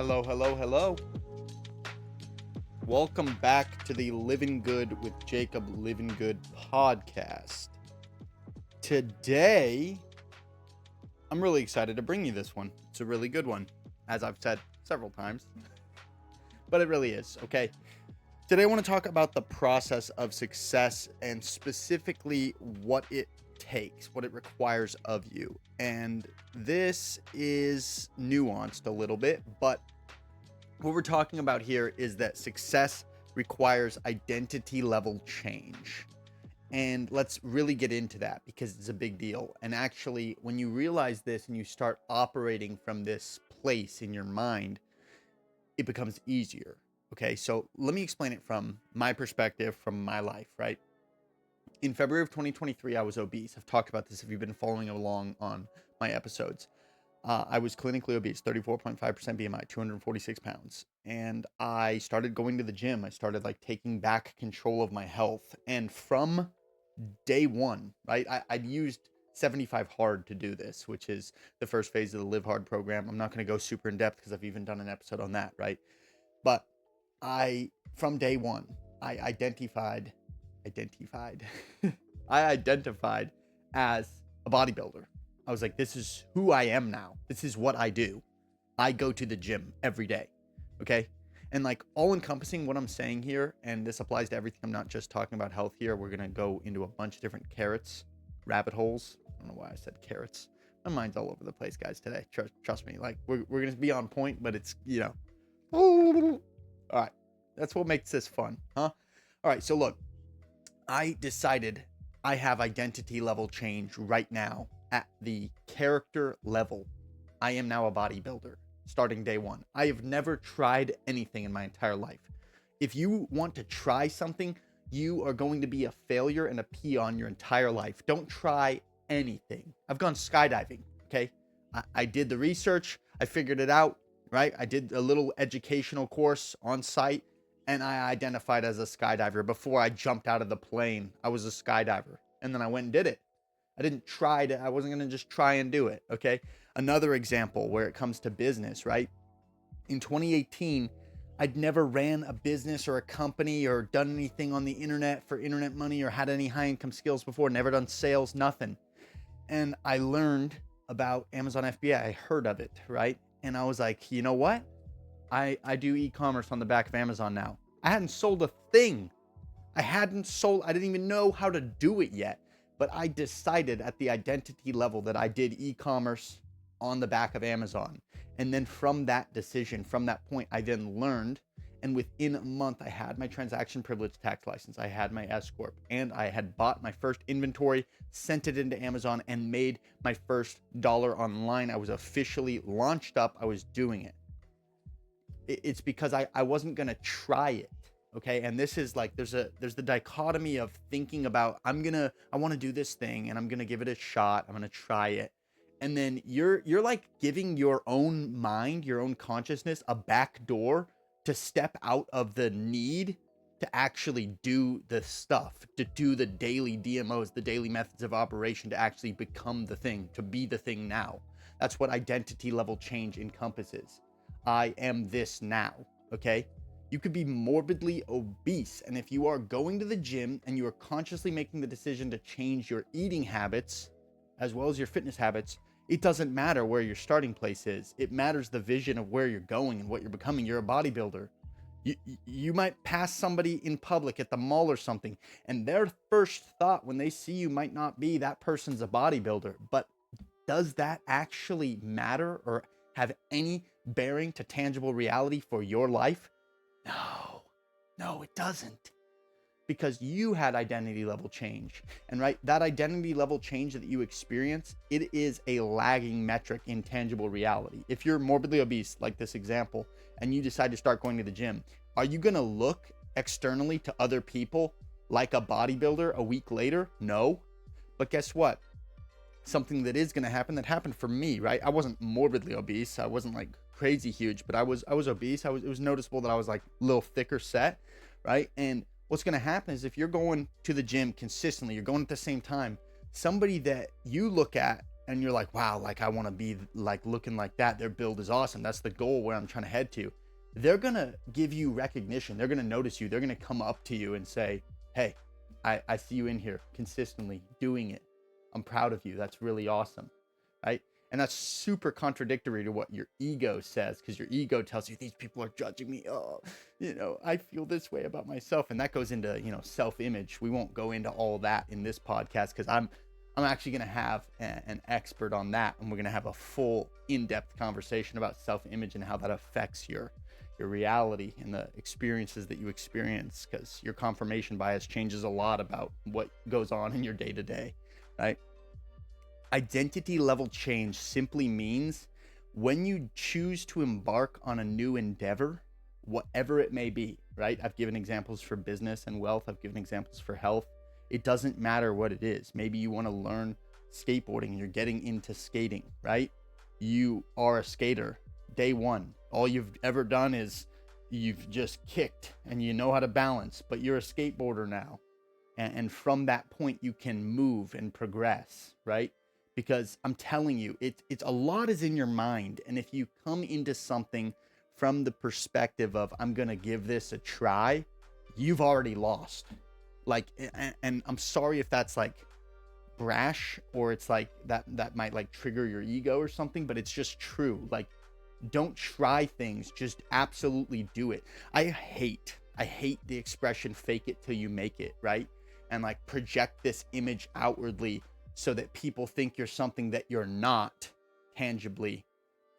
Hello. Welcome back to the Living Good with Jakeb Livengood podcast. Today, I'm really excited to bring you this one. It's a really good one, as I've said several times, but it really is, okay? Today, I want to talk about the process of success and specifically what it takes, what it requires of you. And this is nuanced a little bit, but what we're talking about here is that success requires identity level change. And let's really get into that because it's a big deal. And actually, when you realize this and you start operating from this place in your mind, it becomes easier. Okay, so let me explain it from my perspective, from my life, right? In February of 2023, I was obese. I've talked about this if you've been following along on my episodes. I was clinically obese, 34.5% BMI, 246 pounds. And I started going to the gym. I started taking back control of my health. And from day one, right, I'd used 75 Hard to do this, which is the first phase of the Live Hard program. I'm not going to go super in depth because I've even done an episode on that, right? But from day one, I identified I identified as a bodybuilder. I was like, this is who I am now. This is what I do. I go to the gym every day. Okay. And all encompassing what I'm saying here, and this applies to everything. I'm not just talking about health here. We're going to go into a bunch of different rabbit holes. I don't know why I said carrots. My mind's all over the place, guys, today. Trust me. We're going to be on point, but it's, all right. That's what makes this fun, huh? All right. So look, I decided I have identity level change right now at the character level. I am now a bodybuilder starting day one. I have never tried anything in my entire life. If you want to try something, you are going to be a failure and a peon your entire life. Don't try anything. I've gone skydiving, okay? I did the research. I figured it out, right? I did a little educational course on site, and I identified as a skydiver. Before I jumped out of the plane, I was a skydiver. And then I went and did it. I wasn't going to just try and do it, okay? Another example where it comes to business, right? In 2018, I'd never ran a business or a company or done anything on the internet for internet money or had any high income skills before, never done sales, nothing. And I learned about Amazon FBA. I heard of it, right? And I was like, you know what? I do e-commerce on the back of Amazon now. I hadn't sold a thing. I didn't even know how to do it yet. But I decided at the identity level that I did e-commerce on the back of Amazon. And then from that decision, from that point, I then learned. And within a month, I had my transaction privilege tax license. I had my S Corp. And I had bought my first inventory, sent it into Amazon, and made my first dollar online. I was officially launched up. I was doing it. It's because I wasn't going to try it. Okay. And this is there's the dichotomy of thinking about, I want to do this thing and I'm going to give it a shot. I'm going to try it. And then you're giving your own mind, your own consciousness, a back door to step out of the need to actually do the stuff, to do the daily DMOs, the daily methods of operation, to actually become the thing, to be the thing now. That's what identity level change encompasses. I am this now. Okay. You could be morbidly obese. And if you are going to the gym and you are consciously making the decision to change your eating habits as well as your fitness habits, it doesn't matter where your starting place is. It matters the vision of where you're going and what you're becoming. You're a bodybuilder. You might pass somebody in public at the mall or something, and their first thought when they see you might not be that person's a bodybuilder. But does that actually matter or have any bearing to tangible reality for your life? No, it doesn't. Because you had identity level change. And right, that identity level change that you experience, it is a lagging metric in tangible reality. If you're morbidly obese, like this example, and you decide to start going to the gym, are you going to look externally to other people like a bodybuilder a week later? No. But guess what? Something that is going to happen, that happened for me, right? I wasn't morbidly obese. I wasn't crazy huge, but I was obese. It was noticeable that I was a little thicker set, right? And what's going to happen is if you're going to the gym consistently, you're going at the same time, somebody that you look at and you're like, wow, like I want to be like looking like that. Their build is awesome. That's the goal where I'm trying to head to. They're going to give you recognition. They're going to notice you. They're going to come up to you and say, hey, I see you in here consistently doing it. I'm proud of you. That's really awesome. Right. And that's super contradictory to what your ego says, because your ego tells you these people are judging me. Oh, I feel this way about myself. And that goes into, self-image. We won't go into all that in this podcast because I'm actually going to have an expert on that. And we're going to have a full in-depth conversation about self-image and how that affects your reality and the experiences that you experience, because your confirmation bias changes a lot about what goes on in your day-to-day, right? Identity level change simply means when you choose to embark on a new endeavor, whatever it may be, right? I've given examples for business and wealth. I've given examples for health. It doesn't matter what it is. Maybe you want to learn skateboarding and you're getting into skating, right? You are a skater day one. All you've ever done is you've just kicked and you know how to balance, but you're a skateboarder now. And from that point, you can move and progress, right? Because I'm telling you, it's a lot is in your mind. And if you come into something from the perspective of, I'm going to give this a try, you've already lost. Like, and I'm sorry if that's like brash or it's like that might like trigger your ego or something, but it's just true. Like, don't try things, just absolutely do it. I hate the expression fake it till you make it, right? And like project this image outwardly so that people think you're something that you're not tangibly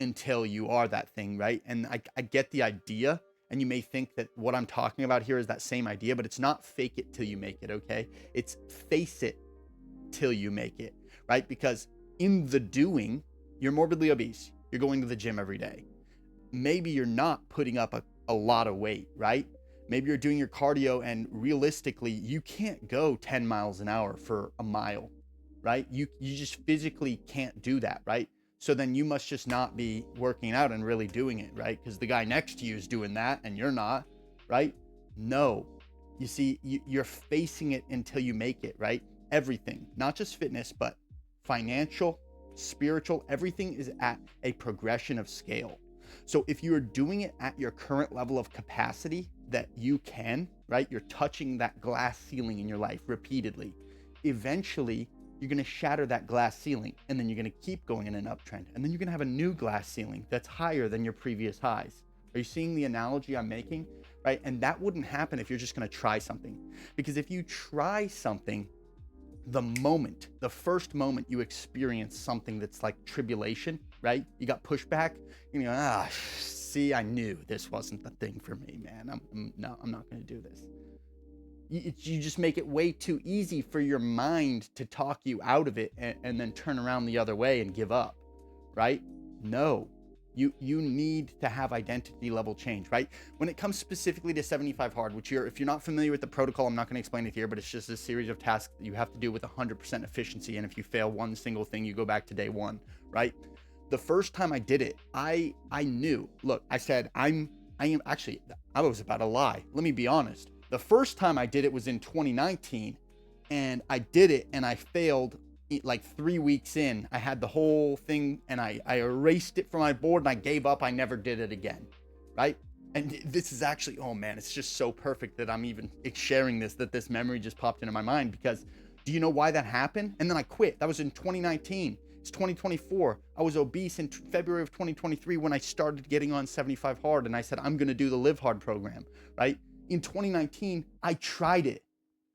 until you are that thing, right? And I get the idea, and you may think that what I'm talking about here is that same idea, but it's not fake it till you make it, okay? It's face it till you make it, right? Because in the doing, you're morbidly obese. You're going to the gym every day. Maybe you're not putting up a lot of weight, right? Maybe you're doing your cardio and realistically, you can't go 10 miles an hour for a mile, right? You just physically can't do that, right? So then you must just not be working out and really doing it, right? Because the guy next to you is doing that and you're not, right? No, you see, you're facing it until you make it, right? Everything, not just fitness, but financial, spiritual, everything is at a progression of scale. So if you're doing it at your current level of capacity that you can, right? You're touching that glass ceiling in your life repeatedly. Eventually, you're going to shatter that glass ceiling, and then you're going to keep going in an uptrend. And then you're going to have a new glass ceiling that's higher than your previous highs. Are you seeing the analogy I'm making? Right? And that wouldn't happen if you're just going to try something. Because if you try something, the first moment you experience something that's like tribulation, right? You got pushback, you go, see, I knew this wasn't the thing for me, man. I'm not going to do this. You just make it way too easy for your mind to talk you out of it and then turn around the other way and give up, right? No, you need to have identity level change, right? When it comes specifically to 75 hard, which if you're not familiar with the protocol, I'm not going to explain it here, but it's just a series of tasks that you have to do with 100% efficiency. And if you fail one single thing, you go back to day one, right? The first time I did it, I knew, look, I said, I was about to lie. Let me be honest. The first time I did it was in 2019, and I did it and I failed like 3 weeks in. I had the whole thing and I erased it from my board and I gave up. I never did it again, right? And this is actually, oh man, it's just so perfect that I'm even sharing that this memory just popped into my mind, because do you know why that happened? And then I quit. That was in 2019. It's 2024. I was obese in February of 2023 when I started getting on 75 hard, and I said, I'm going to do the Live Hard program, right? In 2019, I tried it.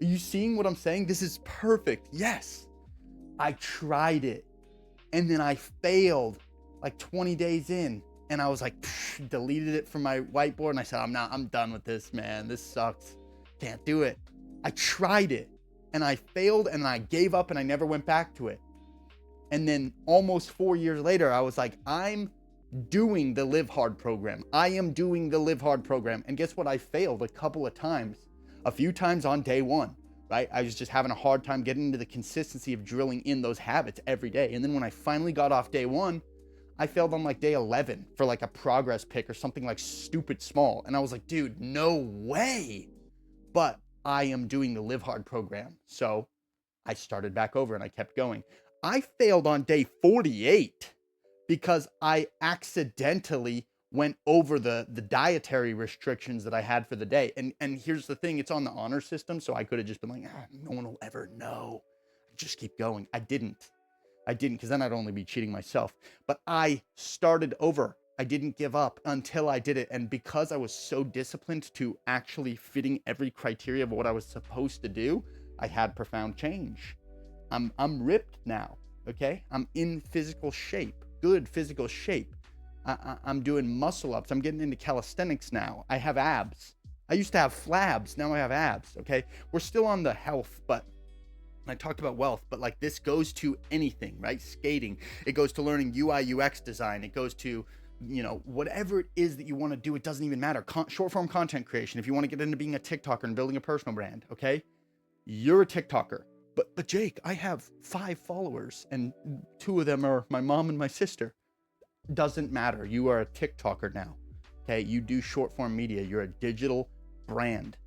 Are you seeing what I'm saying? This is perfect. Yes, I tried it. And then I failed like 20 days in. And I was like, deleted it from my whiteboard. And I said, I'm done with this, man. This sucks. Can't do it. I tried it and I failed and I gave up and I never went back to it. And then almost 4 years later, I was like, I'm doing the Live Hard program. I am doing the Live Hard program. And guess what? I failed a couple of times, a few times on day one, right? I was just having a hard time getting into the consistency of drilling in those habits every day. And then when I finally got off day one, I failed on like day 11 for like a progress pick or something like stupid small. And I was like, dude, no way. But I am doing the Live Hard program. So I started back over and I kept going. I failed on day 48 because I accidentally went over the dietary restrictions that I had for the day. And here's the thing, it's on the honor system, so I could have just been like, no one will ever know. Just keep going. I didn't because then I'd only be cheating myself. But I started over. I didn't give up until I did it. And because I was so disciplined to actually fitting every criteria of what I was supposed to do, I had profound change. I'm ripped now, okay? I'm in physical shape, good physical shape. I'm doing muscle ups. I'm getting into calisthenics now. I have abs. I used to have flabs. Now I have abs, okay? We're still on the health, but I talked about wealth, but like this goes to anything, right? Skating. It goes to learning UI, UX design. It goes to, whatever it is that you want to do. It doesn't even matter. Short form content creation. If you want to get into being a TikToker and building a personal brand, okay? You're a TikToker. But Jake, I have 5 followers and 2 of them are my mom and my sister. Doesn't matter. You are a TikToker now. Okay. You do short form media. You're a digital brand.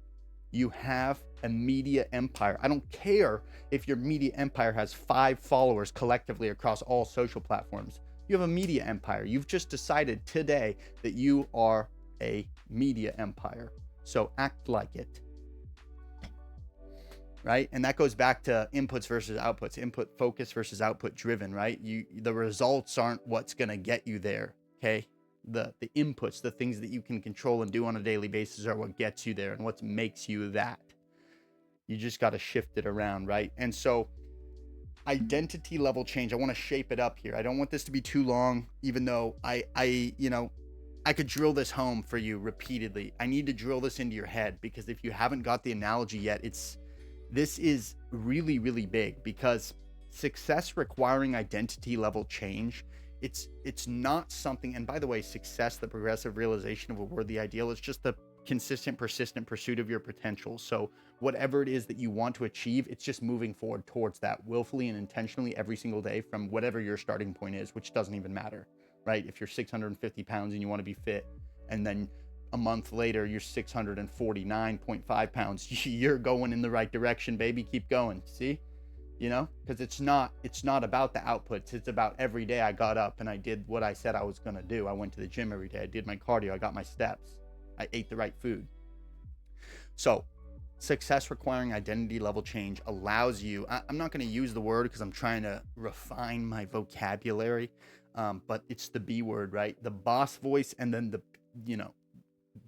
You have a media empire. I don't care if your media empire has 5 followers collectively across all social platforms. You have a media empire. You've just decided today that you are a media empire. So act like it. Right? And that goes back to inputs versus outputs, input focus versus output driven, right? The results aren't what's going to get you there. Okay. The inputs, the things that you can control and do on a daily basis are what gets you there and what makes you that. You just got to shift it around. Right. And so identity level change, I want to shape it up here. I don't want this to be too long, even though I could drill this home for you repeatedly. I need to drill this into your head because if you haven't got the analogy yet, this is really, really big because success requiring identity level change, it's not something, and by the way, success, the progressive realization of a worthy ideal, is just the consistent, persistent pursuit of your potential. So whatever it is that you want to achieve, it's just moving forward towards that willfully and intentionally every single day from whatever your starting point is, which doesn't even matter, right? If you're 650 pounds and you want to be fit, and then a month later, you're 649.5 pounds. You're going in the right direction, baby. Keep going. See, because it's not about the outputs. It's about every day I got up and I did what I said I was going to do. I went to the gym every day. I did my cardio. I got my steps. I ate the right food. So success requiring identity level change allows you, I'm not going to use the word because I'm trying to refine my vocabulary. But it's the B word, right? The boss voice and then the,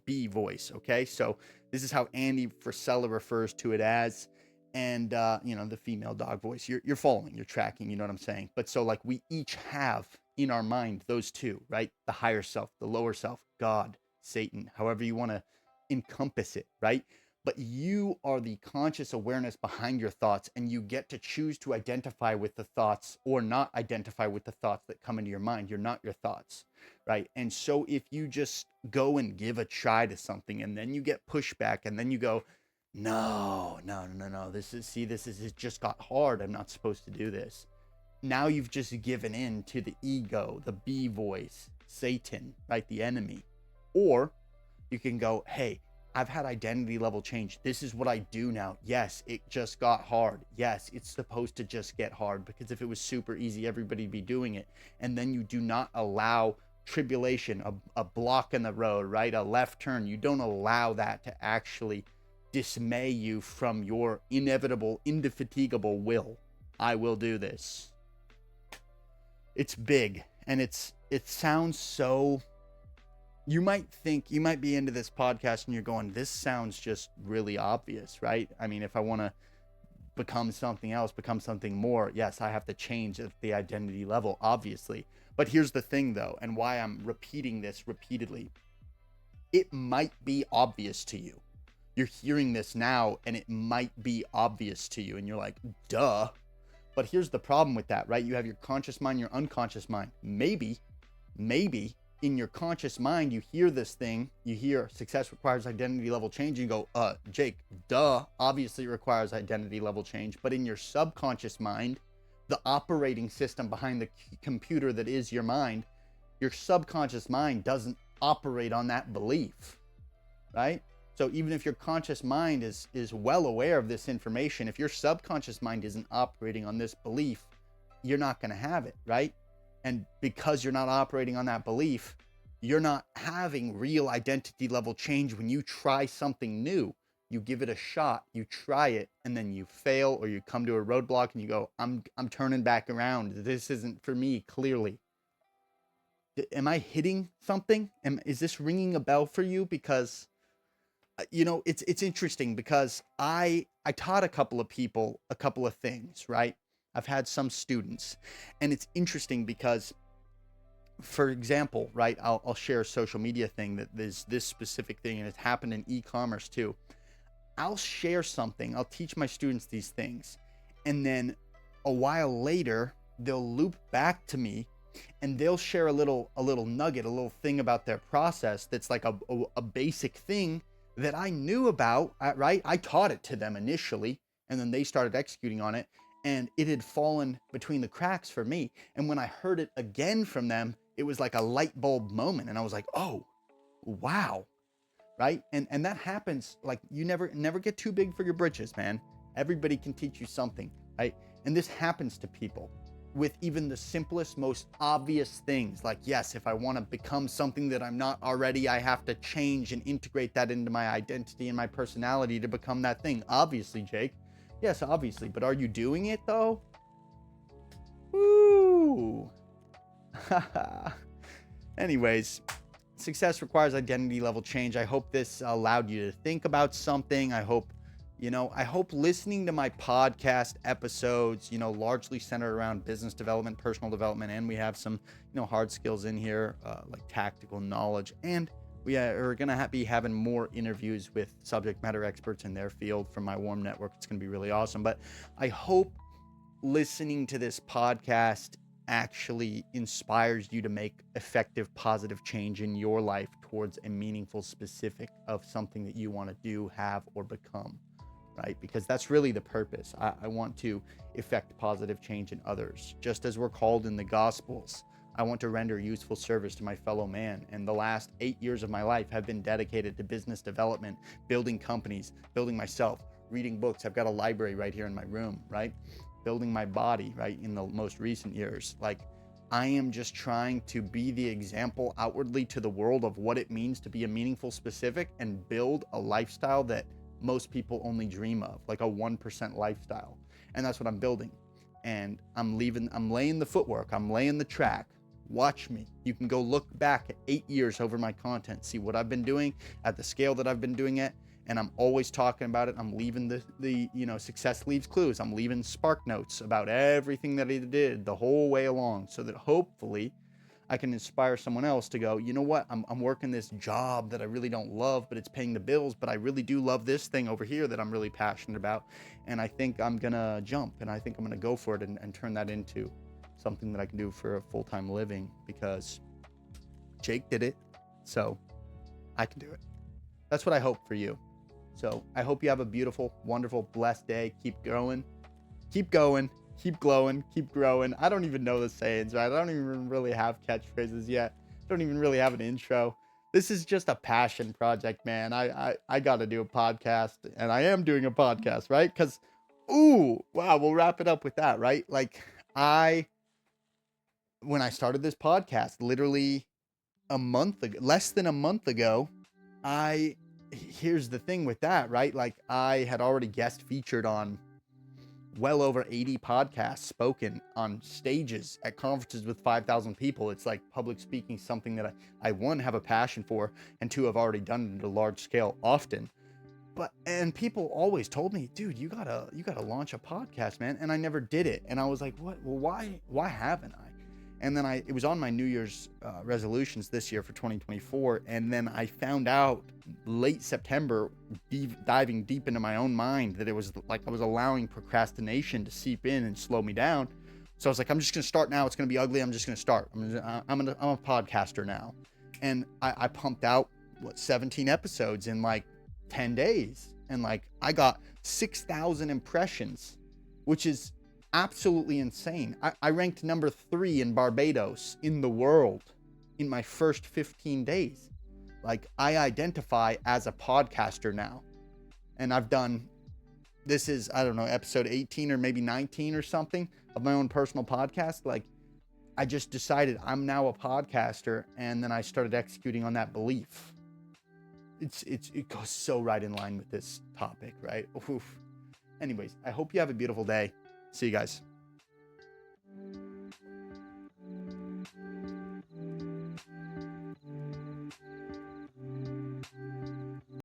B voice. Okay. So this is how Andy Frisella refers to it as, and the female dog voice. You're following, you're tracking, you know what I'm saying? But so like we each have in our mind those two, right? The higher self, the lower self, God, Satan, however you want to encompass it, right? But you are the conscious awareness behind your thoughts, and you get to choose to identify with the thoughts or not identify with the thoughts that come into your mind. You're not your thoughts, right? And so if you just go and give a try to something and then you get pushback and then you go, no, it just got hard. I'm not supposed to do this. Now you've just given in to the ego, the B voice, Satan, right? The enemy. Or you can go, hey, I've had identity level change. This is what I do now. Yes, it just got hard. Yes, it's supposed to just get hard, because if it was super easy, everybody'd be doing it. And then you do not allow tribulation, a block in the road, right? A left turn. You don't allow that to actually dismay you from your inevitable, indefatigable will. I will do this. It's big, and it sounds so... You might be into this podcast and you're going, this sounds just really obvious, right? I mean, if I want to become something else, become something more, yes, I have to change at the identity level, obviously. But here's the thing, though, and why I'm repeating this repeatedly. It might be obvious to you. You're hearing this now, and it might be obvious to you, and you're like, duh. But here's the problem with that, right? You have your conscious mind, your unconscious mind. Maybe in your conscious mind, you hear this thing, you hear success requires identity level change, and you go, Jake, duh, obviously it requires identity level change. But in your subconscious mind, the operating system behind the computer that is your mind, your subconscious mind doesn't operate on that belief, right? So even if your conscious mind is well aware of this information, if your subconscious mind isn't operating on this belief, you're not going to have it, right? And because you're not operating on that belief, you're not having real identity level change when you try something new. You give it a shot, you try it, and then you fail, or you come to a roadblock and you go, I'm turning back around. This isn't for me, clearly. Am I hitting something? Is this ringing a bell for you? Because it's interesting, because I taught a couple of people a couple of things, right? I've had some students, and it's interesting because, for example, right, I'll share a social media thing that there's this specific thing, and it's happened in e-commerce too. I'll share something, I'll teach my students these things, and then a while later they'll loop back to me and they'll share a little nugget, a little thing about their process that's like a basic thing that I knew about, right? I taught it to them initially, and then they started executing on it, and it had fallen between the cracks for me. And when I heard it again from them, it was like a light bulb moment, and I was like, oh, wow, right? And that happens. Like, you never get too big for your britches, man. Everybody can teach you something, right? And this happens to people with even the simplest, most obvious things. Like, yes, if I want to become something that I'm not already, I have to change and integrate that into my identity and my personality to become that thing. Obviously, Jake. Yes, obviously. But are you doing it though? Woo! Anyways, success requires identity level change. I hope this allowed you to think about something. I hope listening to my podcast episodes, largely centered around business development, personal development, and we have some, hard skills in here, like tactical knowledge. And we are going to be having more interviews with subject matter experts in their field from my warm network. It's going to be really awesome. But I hope listening to this podcast actually inspires you to make effective, positive change in your life towards a meaningful specific of something that you want to do, have, or become. Right? Because that's really the purpose. I want to effect positive change in others, just as we're called in the Gospels. I want to render useful service to my fellow man. And the last 8 years of my life have been dedicated to business development, building companies, building myself, reading books. I've got a library right here in my room, right? Building my body, right? In the most recent years. Like, I am just trying to be the example outwardly to the world of what it means to be a meaningful specific and build a lifestyle that most people only dream of, like a 1% lifestyle. And that's what I'm building. And I'm laying the footwork, I'm laying the track. Watch me. You can go look back at 8 years over my content, see what I've been doing at the scale that I've been doing it. And I'm always talking about it. I'm leaving the success leaves clues. I'm leaving spark notes about everything that I did the whole way along, so that hopefully I can inspire someone else to go, you know what, I'm working this job that I really don't love, but it's paying the bills, but I really do love this thing over here that I'm really passionate about. And I think I'm going to jump, and I think I'm going to go for it and turn that into something that I can do for a full-time living, because Jake did it, so I can do it. That's what I hope for you. So I hope you have a beautiful, wonderful, blessed day. Keep going, keep glowing, keep growing. I don't even know the sayings, right? I don't even really have catchphrases yet. I don't even really have an intro. This is just a passion project, man. I got to do a podcast, and I am doing a podcast, right? Because, wow, we'll wrap it up with that, right? Like, when I started this podcast, literally less than a month ago, here's the thing with that, right? Like, I had already guest featured on well over 80 podcasts, spoken on stages at conferences with 5,000 people. It's like public speaking, something that I one, have a passion for, and two, have already done at a large scale often. And people always told me, dude, you gotta launch a podcast, man. And I never did it. And I was like, what? Well, why haven't I? And then it was on my New Year's resolutions this year for 2024. And then I found out late September, diving deep into my own mind, that it was like I was allowing procrastination to seep in and slow me down. So I was like, I'm just going to start now. It's going to be ugly. I'm just going to start. I'm a podcaster now. And I pumped out 17 episodes in like 10 days. And like, I got 6,000 impressions, which is absolutely insane. I ranked number 3 in Barbados in the world in my first 15 days. Like, I identify as a podcaster now, and I've done this is, I don't know, episode 18 or maybe 19 or something of my own personal podcast. Like, I just decided I'm now a podcaster, and then I started executing on that belief. It goes so right in line with this topic, right? Oof. Anyways, I hope you have a beautiful day. See you guys.